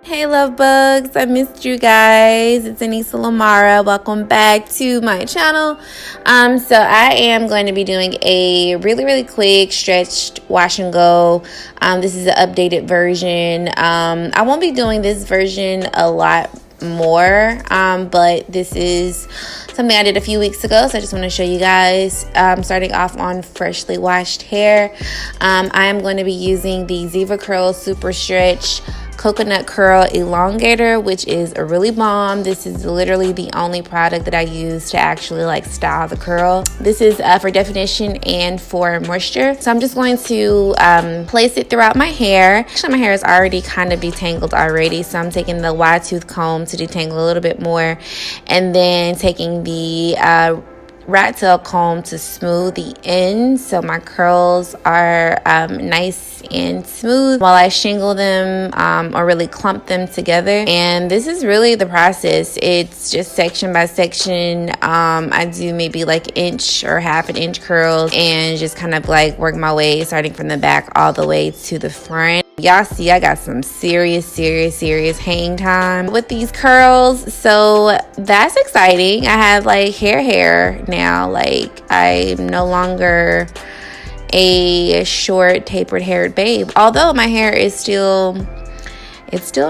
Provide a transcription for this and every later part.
Hey love bugs, I missed you guys. It's Anissa Lamara. Welcome back to my channel. So I am going to be doing a really quick stretched wash and go. This is an updated version. I won't be doing this version a lot more, but this is something I did a few weeks ago, so I just want to show you guys. Starting off on freshly washed hair, I am going to be using the Deva Curl Super Stretch Coconut Curl Elongator, which is a really bomb. This is literally the only product that I use to actually like style the curl. This is for definition and for moisture. So I'm just going to place it throughout my hair. Actually, my hair is already kind of detangled already, so I'm taking the wide tooth comb to detangle a little bit more, and then taking the rat tail comb to smooth the ends so my curls are nice and smooth while I shingle them or really clump them together. And this is really the process. It's just section by section. I do maybe like inch or half an inch curls and just kind of like work my way starting from the back all the way to the front. Y'all see I got some serious hang time with these curls, so that's exciting. I have like hair now. Like, I'm no longer a short tapered haired babe, although my hair is still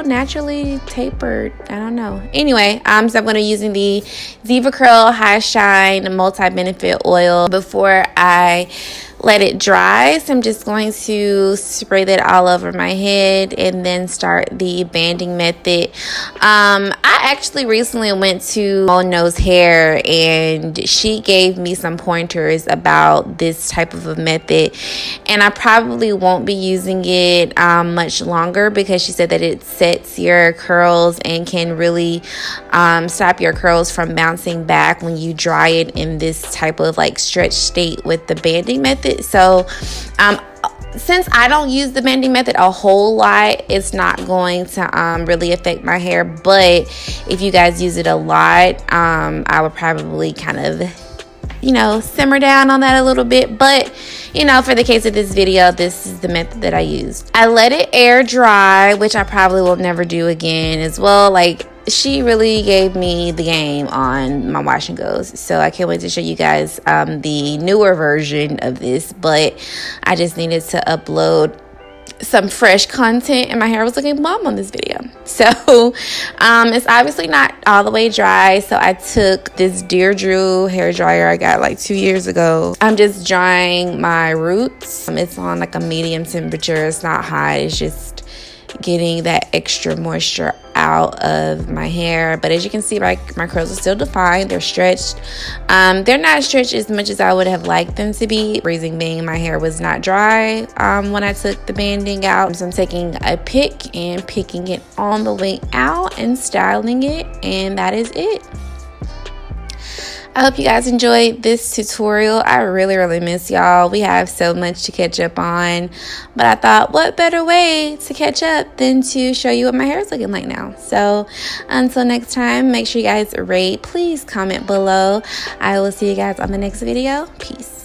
naturally tapered. I don't know. Anyway, so I'm going to be using the Deva Curl High Shine Multi-Benefit Oil before I let it dry. So I'm just going to spray that all over my head and then start the banding method. I actually recently went to Nose Hair and she gave me some pointers about this type of a method, and I probably won't be using it much longer because she said that it sets your curls and can really stop your curls from bouncing back when you dry it in this type of like stretch state with the banding method. So since I don't use the banding method a whole lot, it's not going to really affect my hair. But if you guys use it a lot, I would probably kind of, simmer down on that a little bit. But, for the case of this video, this is the method that I used. I let it air dry, which I probably will never do again as well. Like, she really gave me the game on my wash and goes, so I can't wait to show you guys the newer version of this. But I just needed to upload some fresh content and my hair was looking bomb on this video. So it's obviously not all the way dry, so I took this Dear Drew hair dryer I got like 2 years ago. I'm just drying my roots. It's on like a medium temperature. It's not hot, it's just getting that extra moisture out of my hair. But as you can see, my curls are still defined. They're stretched. They're not stretched as much as I would have liked them to be. Reason being, my hair was not dry when I took the banding out. So I'm taking a pick and picking it on the way out and styling it, and that is it. I hope you guys enjoyed this tutorial. I really miss y'all. We have so much to catch up on, but I thought what better way to catch up than to show you what my hair is looking like now. So until next time, make sure you guys rate, please comment below. I will see you guys on the next video. Peace.